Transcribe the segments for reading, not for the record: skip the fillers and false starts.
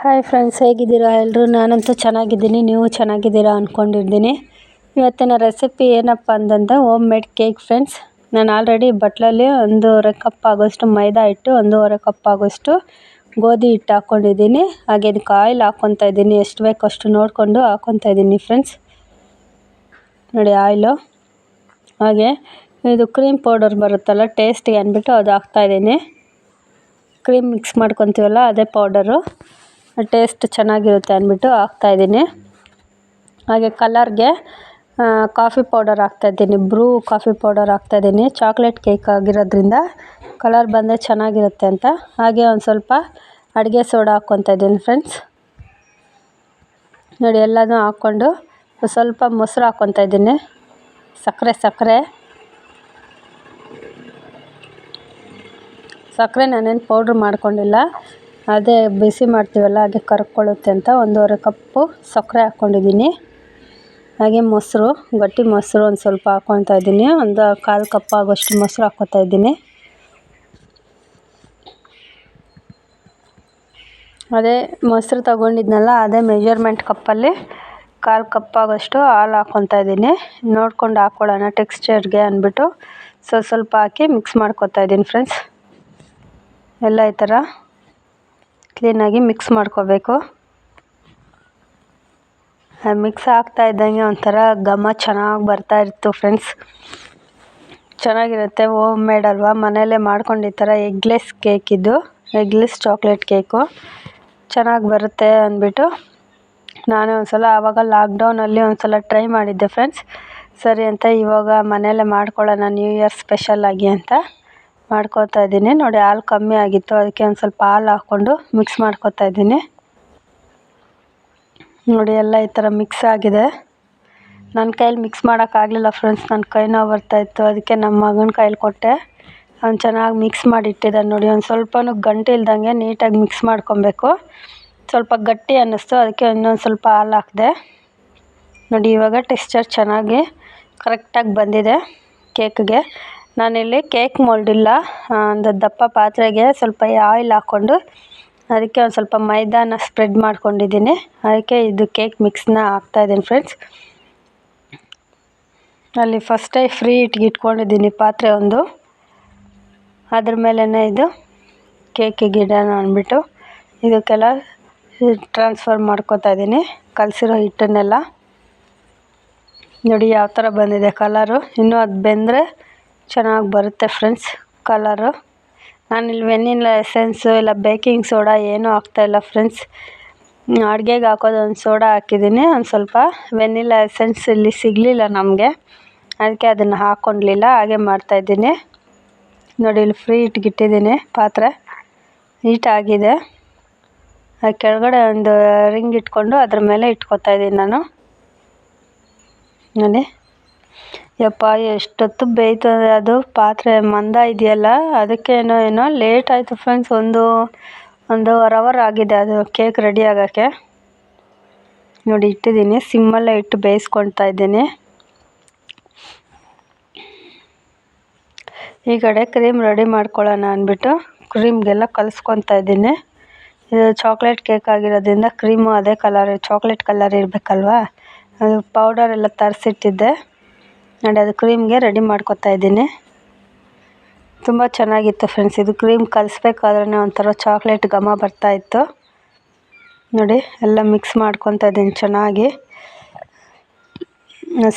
Hi friends, ಹೇಗಿದ್ದೀರಾ ಎಲ್ಲರೂ? ನಾನಂತೂ ಚೆನ್ನಾಗಿದ್ದೀನಿ, ನೀವು ಚೆನ್ನಾಗಿದ್ದೀರಾ ಅಂದ್ಕೊಂಡಿದ್ದೀನಿ. ಇವತ್ತಿನ ರೆಸಿಪಿ ಏನಪ್ಪ ಅಂತಂದರೆ ಹೋಮ್ ಮೇಡ್ ಕೇಕ್ ಫ್ರೆಂಡ್ಸ್. ನಾನು ಆಲ್ರೆಡಿ ಬಟ್ಲಲ್ಲಿ 1.5 ಕಪ್ ಆಗೋಷ್ಟು ಮೈದಾ ಹಿಟ್ಟು, 1.5 ಕಪ್ ಆಗೋಷ್ಟು ಗೋಧಿ ಹಿಟ್ಟು ಹಾಕ್ಕೊಂಡಿದ್ದೀನಿ. ಹಾಗೆ ಇದಕ್ಕೆ ಆಯಿಲ್ ಹಾಕ್ಕೊತಾ ಇದ್ದೀನಿ, ಎಷ್ಟು ಬೇಕು ಅಷ್ಟು ನೋಡಿಕೊಂಡು ಹಾಕ್ಕೊತಾ ಇದ್ದೀನಿ ಫ್ರೆಂಡ್ಸ್. ನೋಡಿ ಆಯಿಲು. ಹಾಗೆ ಇದು ಕ್ರೀಮ್ ಪೌಡರ್ ಬರುತ್ತಲ್ಲ ಟೇಸ್ಟಿಗೆ ಅಂದ್ಬಿಟ್ಟು ಅದು ಹಾಕ್ತಾಯಿದ್ದೀನಿ. ಕ್ರೀಮ್ ಮಿಕ್ಸ್ ಮಾಡ್ಕೊತೀವಲ್ಲ ಅದೇ ಪೌಡರು, ಟೇಸ್ಟ್ ಚೆನ್ನಾಗಿರುತ್ತೆ ಅಂದ್ಬಿಟ್ಟು ಹಾಕ್ತಾಯಿದ್ದೀನಿ. ಹಾಗೆ ಕಲರ್ಗೆ ಕಾಫಿ ಪೌಡರ್ ಹಾಕ್ತಾಯಿದ್ದೀನಿ, ಬ್ರೂ ಕಾಫಿ ಪೌಡರ್ ಹಾಕ್ತಾಯಿದ್ದೀನಿ. ಚಾಕ್ಲೇಟ್ ಕೇಕ್ ಆಗಿರೋದ್ರಿಂದ ಕಲರ್ ಬಂದರೆ ಚೆನ್ನಾಗಿರುತ್ತೆ ಅಂತ. ಹಾಗೆ ಒಂದು ಸ್ವಲ್ಪ ಅಡುಗೆ ಸೋಡಾ ಹಾಕ್ಕೊತಾ ಇದ್ದೀನಿ ಫ್ರೆಂಡ್ಸ್. ನೋಡಿ ಎಲ್ಲನೂ ಹಾಕ್ಕೊಂಡು ಸ್ವಲ್ಪ ಮೊಸರು ಹಾಕ್ಕೊತಾ ಇದ್ದೀನಿ. ಸಕ್ಕರೆ ನಾನೇನು ಪೌಡ್ರ್ ಮಾಡ್ಕೊಂಡಿಲ್ಲ, ಅದೇ ಬಿಸಿ ಮಾಡ್ತೀವಲ್ಲ ಹಾಗೆ ಕರ್ಕೊಳ್ಳುತ್ತೆ ಅಂತ 1.5 ಕಪ್ಪು ಸಕ್ಕರೆ ಹಾಕ್ಕೊಂಡಿದ್ದೀನಿ. ಹಾಗೆ ಮೊಸರು, ಗಟ್ಟಿ ಮೊಸರು ಒಂದು ಸ್ವಲ್ಪ ಹಾಕ್ಕೊತಾ ಇದ್ದೀನಿ. ಒಂದು 1/4 ಕಪ್ ಆಗೋಷ್ಟು ಮೊಸರು ಹಾಕ್ಕೊತಾ ಇದ್ದೀನಿ. ಅದೇ ಮೊಸರು ತಗೊಂಡಿದ್ನಲ್ಲ ಅದೇ ಮೆಜರ್ಮೆಂಟ್ ಕಪ್ಪಲ್ಲಿ 1/4 ಕಪ್ ಆಗೋಷ್ಟು ಹಾಲು ಹಾಕ್ಕೊತಾ ಇದ್ದೀನಿ. ನೋಡ್ಕೊಂಡು ಹಾಕ್ಕೊಳ್ಳೋಣ ಟೆಕ್ಸ್ಚರ್ಗೆ ಅಂದ್ಬಿಟ್ಟು ಸ್ವಲ್ಪ ಹಾಕಿ ಮಿಕ್ಸ್ ಮಾಡ್ಕೊತಾ ಇದ್ದೀನಿ ಫ್ರೆಂಡ್ಸ್. ಎಲ್ಲ ಈ ಥರ ಕ್ಲೀನಾಗಿ ಮಿಕ್ಸ್ ಮಾಡ್ಕೋಬೇಕು. ಮಿಕ್ಸ್ ಆಗ್ತಾ ಇದ್ದಂಗೆ ಒಂಥರ ಘಮ ಚೆನ್ನಾಗಿ ಬರ್ತಾ ಇತ್ತು ಫ್ರೆಂಡ್ಸ್. ಚೆನ್ನಾಗಿರುತ್ತೆ, ಹೋಮ್ ಮೇಡ್ ಅಲ್ವಾ, ಮನೆಯಲ್ಲೇ ಮಾಡ್ಕೊಂಡು ಈ ಥರ ಎಗ್ಲೆಸ್ ಕೇಕ್, ಇದು ಎಗ್ಲೆಸ್ ಚಾಕ್ಲೇಟ್ ಕೇಕು ಚೆನ್ನಾಗಿ ಬರುತ್ತೆ ಅಂದ್ಬಿಟ್ಟು ನಾನೇ ಒಂದ್ಸಲ ಆವಾಗ ಲಾಕ್ಡೌನಲ್ಲಿ ಒಂದ್ಸಲ ಟ್ರೈ ಮಾಡಿದ್ದೆ ಫ್ರೆಂಡ್ಸ್. ಸರಿ ಅಂತ ಇವಾಗ ಮನೆಯಲ್ಲೇ ಮಾಡ್ಕೊಳ್ಳೋಣ ನ್ಯೂ ಇಯರ್ ಸ್ಪೆಷಲ್ ಆಗಿ ಅಂತ ಮಾಡ್ಕೋತಾ ಇದ್ದೀನಿ. ನೋಡಿ ಹಾಲು ಕಮ್ಮಿ ಆಗಿತ್ತು, ಅದಕ್ಕೆ ಒಂದು ಸ್ವಲ್ಪ ಹಾಲು ಹಾಕ್ಕೊಂಡು ಮಿಕ್ಸ್ ಮಾಡ್ಕೋತಾ ಇದ್ದೀನಿ. ನೋಡಿ ಎಲ್ಲ ಈ ಥರ ಮಿಕ್ಸ್ ಆಗಿದೆ. ನನ್ನ ಕೈಲಿ ಮಿಕ್ಸ್ ಮಾಡೋಕ್ಕಾಗಲಿಲ್ಲ ಫ್ರೆಂಡ್ಸ್, ನನ್ನ ಕೈ ನೋವು ಬರ್ತಾಯಿತ್ತು, ಅದಕ್ಕೆ ನಮ್ಮ ಮಗನ ಕೈಲಿ ಕೊಟ್ಟೆ. ಅವ್ನು ಚೆನ್ನಾಗಿ ಮಿಕ್ಸ್ ಮಾಡಿ ಇಟ್ಟಿದ್ದಾನೆ. ನೋಡಿ ಒಂದು ಸ್ವಲ್ಪನೂ ಗಂಟು ಇಲ್ದಂಗೆ ನೀಟಾಗಿ ಮಿಕ್ಸ್ ಮಾಡ್ಕೊಬೇಕು. ಸ್ವಲ್ಪ ಗಟ್ಟಿ ಅನ್ನಿಸ್ತು, ಅದಕ್ಕೆ ಇನ್ನೊಂದು ಸ್ವಲ್ಪ ಹಾಲು ಹಾಕಿದೆ. ನೋಡಿ ಇವಾಗ ಟೆಕ್ಸ್ಚರ್ ಚೆನ್ನಾಗಿ ಕರೆಕ್ಟಾಗಿ ಬಂದಿದೆ ಕೇಕ್ಗೆ. ನಾನಿಲ್ಲಿ ಕೇಕ್ ಮೋಲ್ಡ್ ಇಲ್ಲ, ಒಂದು ದಪ್ಪ ಪಾತ್ರೆಗೆ ಸ್ವಲ್ಪ ಆಯಿಲ್ ಹಾಕ್ಕೊಂಡು ಅದಕ್ಕೆ ಒಂದು ಸ್ವಲ್ಪ ಮೈದಾನ ಸ್ಪ್ರೆಡ್ ಮಾಡ್ಕೊಂಡಿದ್ದೀನಿ. ಅದಕ್ಕೆ ಇದು ಕೇಕ್ ಮಿಕ್ಸ್ನ ಹಾಕ್ತಾಯಿದ್ದೀನಿ ಫ್ರೆಂಡ್ಸ್. ಅಲ್ಲಿ ಫಸ್ಟೇ ಫ್ರೀ ಇಟ್ಕೊಂಡಿದ್ದೀನಿ ಪಾತ್ರೆ ಒಂದು, ಅದ್ರ ಮೇಲೇ ಇದು ಕೇಕಿಗೆ ಇಡೋಣ ಅಂದ್ಬಿಟ್ಟು ಇದಕ್ಕೆಲ್ಲ ಟ್ರಾನ್ಸ್ಫರ್ ಮಾಡ್ಕೊತಾ ಇದ್ದೀನಿ ಕಲಸಿರೋ ಹಿಟ್ಟನ್ನೆಲ್ಲ. ನೋಡಿ ಯಾವ ಥರ ಬಂದಿದೆ ಕಲರು. ಇನ್ನೂ ಅದು ಬೆಂದರೆ ಚೆನ್ನಾಗಿ ಬರುತ್ತೆ ಫ್ರೆಂಡ್ಸ್ ಕಲರು. ನಾನಿಲ್ಲಿ ವೆನಿಲ್ಲ ಎಸೆನ್ಸು ಇಲ್ಲ ಬೇಕಿಂಗ್ ಸೋಡಾ ಏನೂ ಹಾಕ್ತಾಯಿಲ್ಲ ಫ್ರೆಂಡ್ಸ್. ಅಡುಗೆಗೆ ಹಾಕೋದು ಒಂದು ಸೋಡಾ ಹಾಕಿದ್ದೀನಿ, ಒಂದು ಸ್ವಲ್ಪ ವೆನಿಲ್ಲ ಎಸೆನ್ಸ್ ಇಲ್ಲಿ ಸಿಗಲಿಲ್ಲ ನಮಗೆ, ಅದಕ್ಕೆ ಅದನ್ನು ಹಾಕ್ಕೊಳ್ಲಿಲ್ಲ, ಹಾಗೆ ಮಾಡ್ತಾಯಿದ್ದೀನಿ. ನೋಡಿ ಇಲ್ಲಿ ಫ್ರೀ ಇಟ್ಟಿದ್ದೀನಿ ಪಾತ್ರೆ, ಹೀಟಾಗಿದೆ. ಅದು ಕೆಳಗಡೆ ಒಂದು ರಿಂಗ್ ಇಟ್ಕೊಂಡು ಅದ್ರ ಮೇಲೆ ಇಟ್ಕೊತಾ ಇದ್ದೀನಿ ನಾನು. ನೋಡಿ ಯಪ್ಪ ಎಷ್ಟೊತ್ತು ಬೇಯ್ತು ಅದು ಪಾತ್ರೆ ಮಂದ ಇದೆಯಲ್ಲ, ಅದಕ್ಕೇನೋ ಲೇಟ್ ಆಯಿತು ಫ್ರೆಂಡ್ಸ್. ಒಂದೂವರೆ ಅವರ್ ಆಗಿದೆ ಅದು ಕೇಕ್ ರೆಡಿ ಆಗೋಕ್ಕೆ. ನೋಡಿ ಇಟ್ಟಿದ್ದೀನಿ, ಸಿಮ್ಮಲ್ಲೇ ಇಟ್ಟು ಬೇಯಿಸ್ಕೊಳ್ತಾ ಇದ್ದೀನಿ. ಈ ಕಡೆ ಕ್ರೀಮ್ ರೆಡಿ ಮಾಡ್ಕೊಳ್ಳೋಣ ಅಂದ್ಬಿಟ್ಟು ಕ್ರೀಮ್ಗೆಲ್ಲ ಕಲಿಸ್ಕೊತಾ ಇದ್ದೀನಿ. ಇದು ಚಾಕ್ಲೇಟ್ ಕೇಕ್ ಆಗಿರೋದ್ರಿಂದ ಕ್ರೀಮು ಅದೇ ಕಲರ್, ಚಾಕ್ಲೇಟ್ ಕಲರ್ ಇರಬೇಕಲ್ವಾ, ಅದು ಪೌಡರ್ ಎಲ್ಲ ತರಿಸಿಟ್ಟಿದ್ದೆ. ನೋಡಿ ಅದು ಕ್ರೀಮ್ಗೆ ರೆಡಿ ಮಾಡ್ಕೊತಾ ಇದ್ದೀನಿ. ತುಂಬ ಚೆನ್ನಾಗಿತ್ತು ಫ್ರೆಂಡ್ಸ್, ಇದು ಕ್ರೀಮ್ ಕಲಿಸ್ಬೇಕಾದ್ರೇ ಒಂಥರ ಚಾಕ್ಲೇಟ್ ಘಮ ಬರ್ತಾಯಿತ್ತು. ನೋಡಿ ಎಲ್ಲ ಮಿಕ್ಸ್ ಮಾಡ್ಕೊತಾ ಇದ್ದೀನಿ ಚೆನ್ನಾಗಿ.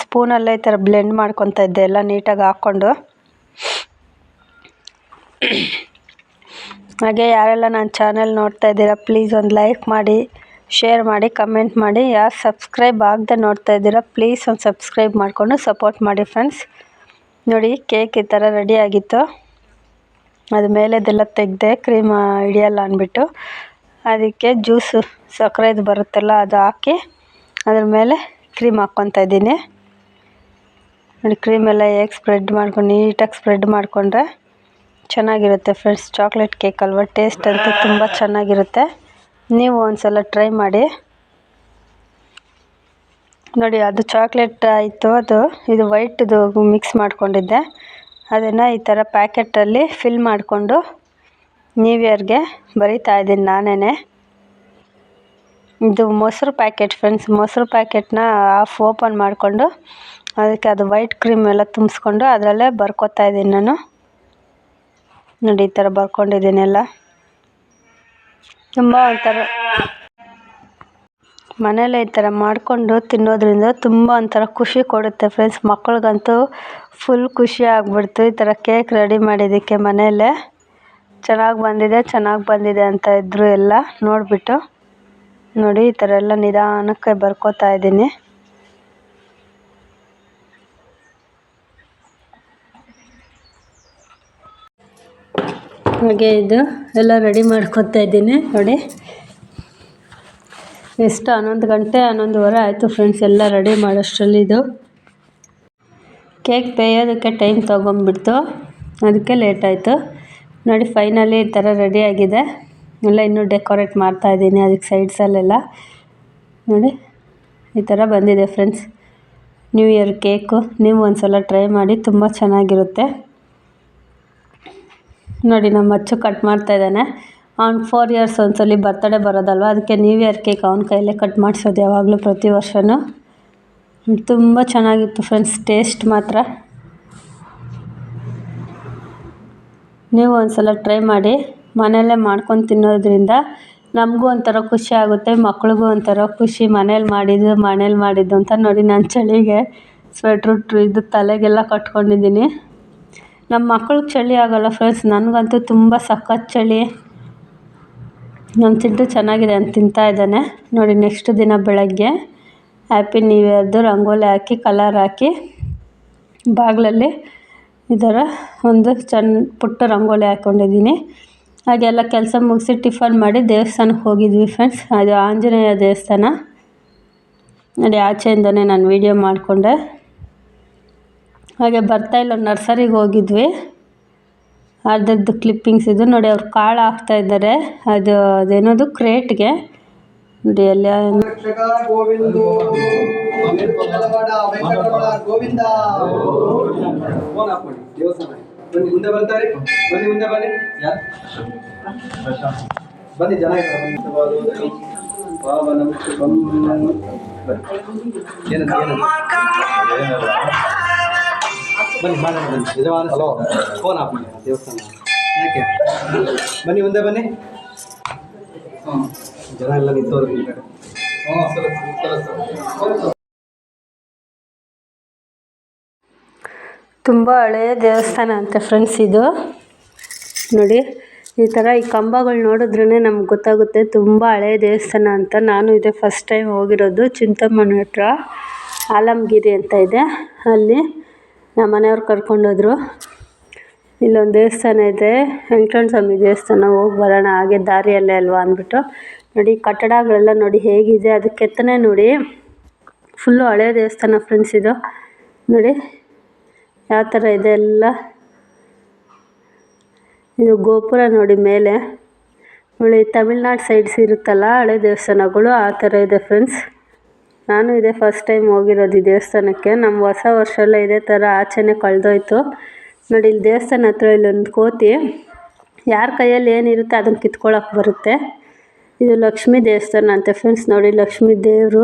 ಸ್ಪೂನಲ್ಲೇ ಈ ಥರ ಬ್ಲೆಂಡ್ ಮಾಡ್ಕೊತಾ ಇದ್ದೆ ಎಲ್ಲ ನೀಟಾಗಿ ಹಾಕ್ಕೊಂಡು. ಹಾಗೆ ಯಾರೆಲ್ಲ ನನ್ನ ಚಾನೆಲ್ ನೋಡ್ತಾ ಇದ್ದೀರಾ ಪ್ಲೀಸ್ ಒಂದು ಲೈಕ್ ಮಾಡಿ, ಶೇರ್ ಮಾಡಿ, ಕಮೆಂಟ್ ಮಾಡಿ. ಯಾರು ಸಬ್ಸ್ಕ್ರೈಬ್ ಆಗದೆ ನೋಡ್ತಾ ಇದ್ದೀರಾ ಪ್ಲೀಸ್ ಒಂದು ಸಬ್ಸ್ಕ್ರೈಬ್ ಮಾಡಿಕೊಂಡು ಸಪೋರ್ಟ್ ಮಾಡಿ ಫ್ರೆಂಡ್ಸ್. ನೋಡಿ ಕೇಕ್ ಈ ಥರ ರೆಡಿ ಆಗಿತ್ತು. ಅದು ಮೇಲೆದೆಲ್ಲ ತೆಗೆದೆ, ಕ್ರೀಮ್ ಹಿಡಿಯಲ್ಲ ಅಂದ್ಬಿಟ್ಟು ಅದಕ್ಕೆ ಜ್ಯೂಸು ಸಕ್ಕರೆದು ಬರುತ್ತಲ್ಲ ಅದು ಹಾಕಿ ಅದ್ರ ಮೇಲೆ ಕ್ರೀಮ್ ಹಾಕ್ಕೊತಾ ಇದ್ದೀನಿ. ನೋಡಿ ಕ್ರೀಮೆಲ್ಲ ಹೇಗೆ ಸ್ಪ್ರೆಡ್ ಮಾಡ್ಕೊಂಡು ನೀಟಾಗಿ ಸ್ಪ್ರೆಡ್ ಮಾಡಿಕೊಂಡ್ರೆ ಚೆನ್ನಾಗಿರುತ್ತೆ ಫ್ರೆಂಡ್ಸ್. ಚಾಕ್ಲೇಟ್ ಕೇಕ್ ಅಲ್ವಾ, ಟೇಸ್ಟ್ ಅಂತೂ ತುಂಬ ಚೆನ್ನಾಗಿರುತ್ತೆ. ನೀವು ಒಂದ್ಸಲ ಟ್ರೈ ಮಾಡಿ. ನೋಡಿ ಅದು ಚಾಕ್ಲೇಟ್ ಆಯಿತು, ಇದು ವೈಟ್ದು ಮಿಕ್ಸ್ ಮಾಡ್ಕೊಂಡಿದ್ದೆ, ಅದನ್ನು ಈ ಥರ ಪ್ಯಾಕೆಟಲ್ಲಿ ಫಿಲ್ ಮಾಡಿಕೊಂಡು ನ್ಯೂ ಇಯರ್ಗೆ ಬರಿತಾ ಇದ್ದೀನಿ ನಾನೇ. ಇದು ಮೊಸರು ಪ್ಯಾಕೆಟ್ ಫ್ರೆಂಡ್ಸ್. ಮೊಸರು ಪ್ಯಾಕೆಟ್ನ ಹಾಫ್ ಓಪನ್ ಮಾಡಿಕೊಂಡು ಅದಕ್ಕೆ ಅದು ವೈಟ್ ಕ್ರೀಮ್ ಎಲ್ಲ ತುಂಬಿಸ್ಕೊಂಡು ಅದರಲ್ಲೇ ಬರ್ಕೊತಾ ಇದ್ದೀನಿ ನಾನು. ನೋಡಿ ಈ ಥರ ಬರ್ಕೊಂಡಿದ್ದೀನಿ ಎಲ್ಲ. ತುಂಬ ಒಂಥರ ಮನೇಲೆ ಈ ಥರ ಮಾಡಿಕೊಂಡು ತಿನ್ನೋದ್ರಿಂದ ತುಂಬ ಒಂಥರ ಖುಷಿ ಕೊಡುತ್ತೆ ಫ್ರೆಂಡ್ಸ್. ಮಕ್ಳಿಗಂತೂ ಫುಲ್ ಖುಷಿ ಆಗಿಬಿಡ್ತು ಈ ಥರ ಕೇಕ್ ರೆಡಿ ಮಾಡಿದ್ದಕ್ಕೆ. ಮನೆಯಲ್ಲೇ ಚೆನ್ನಾಗಿ ಬಂದಿದೆ ಅಂತ ಇದ್ದರು ಎಲ್ಲ ನೋಡಿಬಿಟ್ಟು. ನೋಡಿ ಈ ಥರ ಎಲ್ಲ ನಿಧಾನಕ್ಕೆ ಬರ್ಕೋತಾ ಇದ್ದೀನಿ. ಹಾಗೆ ಇದು ಎಲ್ಲ ರೆಡಿ ಮಾಡ್ಕೊತಾ ಇದ್ದೀನಿ ನೋಡಿ. ಎಷ್ಟು 11 ಗಂಟೆ 11:15 ಆಯಿತು ಫ್ರೆಂಡ್ಸ್ ಎಲ್ಲ ರೆಡಿ ಮಾಡೋಷ್ಟರಲ್ಲಿ. ಇದು ಕೇಕ್ ಬೇಯೋದಕ್ಕೆ ಟೈಮ್ ತೊಗೊಂಡ್ಬಿಡ್ತು, ಅದಕ್ಕೆ ಲೇಟ್ ಆಯಿತು ನೋಡಿ. ಫೈನಲಿ ಈ ಥರ ರೆಡಿಯಾಗಿದೆ ಎಲ್ಲ. ಇನ್ನೂ ಡೆಕೋರೇಟ್ ಮಾಡ್ತಾಯಿದ್ದೀನಿ ಅದಕ್ಕೆ ಸೈಡ್ಸಲ್ಲೆಲ್ಲ. ನೋಡಿ ಈ ಥರ ಬಂದಿದೆ ಫ್ರೆಂಡ್ಸ್ ನ್ಯೂ ಇಯರ್ ಕೇಕು. ನೀವು ಒಂದು ಸಲ ಟ್ರೈ ಮಾಡಿ, ತುಂಬ ಚೆನ್ನಾಗಿರುತ್ತೆ ನೋಡಿ. ನಮ್ಮ ಮಚ್ಚು ಕಟ್ ಮಾಡ್ತಾಯಿದ್ದಾನೆ. ಅವ್ನು 4 ಇಯರ್ಸ್ ಒಂದ್ಸಲಿ ಬರ್ತಡೇ ಬರೋದಲ್ವ, ಅದಕ್ಕೆ ನ್ಯೂ ಇಯರ್ ಕೇಕ್ ಅವನ ಕೈಯಲ್ಲೇ ಕಟ್ ಮಾಡಿಸೋದು ಯಾವಾಗಲೂ ಪ್ರತಿ ವರ್ಷವೂ. ತುಂಬ ಚೆನ್ನಾಗಿತ್ತು ಫ್ರೆಂಡ್ಸ್, ಟೇಸ್ಟ್ ಮಾತ್ರ. ನೀವು ಒಂದು ಸಲ ಟ್ರೈ ಮಾಡಿ. ಮನೆಯಲ್ಲೇ ಮಾಡ್ಕೊಂಡು ತಿನ್ನೋದ್ರಿಂದ ನಮಗೂ ಒಂಥರ ಖುಷಿ ಆಗುತ್ತೆ, ಮಕ್ಳಿಗೂ ಒಂಥರ ಖುಷಿ. ಮನೇಲಿ ಮಾಡಿದ್ದು ಅಂತ ನೋಡಿ. ನಾನು ಚಳಿಗೆ ಸ್ವೆಟ್ರು ಇದು ತಲೆಗೆಲ್ಲ ಕಟ್ಕೊಂಡಿದ್ದೀನಿ. ನಮ್ಮ ಮಕ್ಳಿಗೆ ಚಳಿ ಆಗೋಲ್ಲ ಫ್ರೆಂಡ್ಸ್, ನನಗಂತೂ ತುಂಬ ಸಖತ್ ಚಳಿ. ನಮ್ಮ ಚಿಂಟು ಚೆನ್ನಾಗಿದೆ ಅಂತ ತಿಂತಾ ಇದ್ದಾನೆ ನೋಡಿ. ನೆಕ್ಸ್ಟ್ ದಿನ ಬೆಳಗ್ಗೆ ಹ್ಯಾಪಿ ನ್ಯೂ ಇಯರ್ದು ರಂಗೋಲಿ ಹಾಕಿ ಕಲರ್ ಹಾಕಿ ಬಾಗಿಲಲ್ಲಿ ಈ ಥರ ಒಂದು ಪುಟ್ಟ ರಂಗೋಲಿ ಹಾಕ್ಕೊಂಡಿದ್ದೀನಿ. ಹಾಗೆಲ್ಲ ಕೆಲಸ ಮುಗಿಸಿ ಟಿಫನ್ ಮಾಡಿ ದೇವಸ್ಥಾನಕ್ಕೆ ಹೋಗಿದ್ವಿ ಫ್ರೆಂಡ್ಸ್. ಅದು ಆಂಜನೇಯ ದೇವಸ್ಥಾನ ನೋಡಿ. ಆಚೆಯಿಂದನೇ ನಾನು ವೀಡಿಯೋ ಮಾಡಿಕೊಂಡೆ. ಹಾಗೆ ಬರ್ತಾಯಿಲ್ಲ ನರ್ಸರಿಗೆ ಹೋಗಿದ್ವಿ, ಅರ್ಧದ್ದು ಕ್ಲಿಪ್ಪಿಂಗ್ಸ್ ಇದು ನೋಡಿ. ಅವ್ರು ಕಾಳು ಹಾಕ್ತಾಯಿದ್ದಾರೆ, ಅದೇನೋದು ಕ್ರೇಟ್ಗೆ ನೋಡಿ. ಎಲ್ಲ ಬನ್ನಿ ಮಾಡೋಣ, ಬನ್ನಿ ನಿಜವಾದ ಫೋನ್ ಆಫ್ ಮಾಡಿ ದೇವಸ್ಥಾನ ಯಾಕೆ ಬನ್ನಿ ಮುಂದೆ ಬನ್ನಿ. ಜನ ಎಲ್ಲ ನಿಂತೋದ್ರು ಈ ಕಡೆ. ತುಂಬ ಹಳೆಯ ದೇವಸ್ಥಾನ ಅಂತೆ ಫ್ರೆಂಡ್ಸ್ ಇದು ನೋಡಿ. ಈ ಥರ ಈ ಕಂಬಗಳು ನೋಡಿದ್ರೇ ನಮ್ಗೆ ಗೊತ್ತಾಗುತ್ತೆ ತುಂಬ ಹಳೆಯ ದೇವಸ್ಥಾನ ಅಂತ. ನಾನು ಇದೇ ಫಸ್ಟ್ ಟೈಮ್ ಹೋಗಿರೋದು. ಚಿಂತಾಮಣಿ ಹತ್ರ ಆಲಮಗಿರಿ ಅಂತ ಇದೆ, ಅಲ್ಲಿ ನಮ್ಮ ಮನೆಯವ್ರು ಕರ್ಕೊಂಡೋದ್ರು. ಇಲ್ಲೊಂದು ದೇವಸ್ಥಾನ ಇದೆ, ವೆಂಕಟರಮಣ ಸ್ವಾಮಿ ದೇವಸ್ಥಾನ, ಹೋಗಿ ಬರೋಣ ಹಾಗೆ ದಾರಿಯಲ್ಲೇ ಅಲ್ವಾ ಅಂದ್ಬಿಟ್ಟು. ನೋಡಿ ಕಟ್ಟಡಗಳೆಲ್ಲ ನೋಡಿ ಹೇಗಿದೆ, ಅದು ಕೆತ್ತನೆ ನೋಡಿ. ಫುಲ್ಲು ಹಳೆ ದೇವಸ್ಥಾನ ಫ್ರೆಂಡ್ಸ್ ಇದು ನೋಡಿ ಯಾವ ಥರ ಇದೆ ಎಲ್ಲ. ಇದು ಗೋಪುರ ನೋಡಿ ಮೇಲೆ. ನೋಡಿ ತಮಿಳ್ನಾಡು ಸೈಡ್ಸ್ ಇರುತ್ತಲ್ಲ ಹಳೆ ದೇವಸ್ಥಾನಗಳು, ಆ ಥರ ಇದೆ ಫ್ರೆಂಡ್ಸ್. ನಾನು ಇದೇ ಫಸ್ಟ್ ಟೈಮ್ ಹೋಗಿರೋದು ಈ ದೇವಸ್ಥಾನಕ್ಕೆ. ನಮ್ಮ ಹೊಸ ವರ್ಷ ಎಲ್ಲ ಇದೇ ಥರ ಆಚೆನೇ ಕಳೆದೋಯ್ತು ನೋಡಿ. ಇಲ್ಲಿ ದೇವಸ್ಥಾನ ಹತ್ರ ಇಲ್ಲೊಂದು ಕೋತಿ, ಯಾರ ಕೈಯಲ್ಲಿ ಏನಿರುತ್ತೆ ಅದನ್ನು ಕಿತ್ಕೊಳ್ಳೋಕೆ ಬರುತ್ತೆ. ಇದು ಲಕ್ಷ್ಮೀ ದೇವಸ್ಥಾನ ಅಂತೆ ಫ್ರೆಂಡ್ಸ್ ನೋಡಿ, ಲಕ್ಷ್ಮೀ ದೇವರು.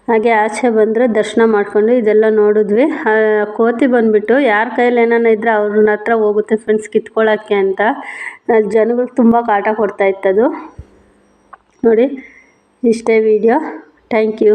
ಹಾಗೆ ಆಚೆ ಬಂದರೆ ದರ್ಶನ ಮಾಡಿಕೊಂಡು ಇದೆಲ್ಲ ನೋಡಿದ್ವಿ. ಕೋತಿ ಬಂದುಬಿಟ್ಟು ಯಾರ ಕೈಯಲ್ಲಿ ಏನಾನ ಇದ್ದರೆ ಅವ್ರನ್ನ ಹತ್ರ ಹೋಗುತ್ತೆ ಫ್ರೆಂಡ್ಸ್ ಕಿತ್ಕೊಳ್ಳೋಕ್ಕೆ ಅಂತ. ಜನಗಳಿಗೆ ತುಂಬ ಕಾಟ ಕೊಡ್ತಾಯಿತ್ತದು ನೋಡಿ. ಇಷ್ಟೇ ವಿಡಿಯೋ. Thank you.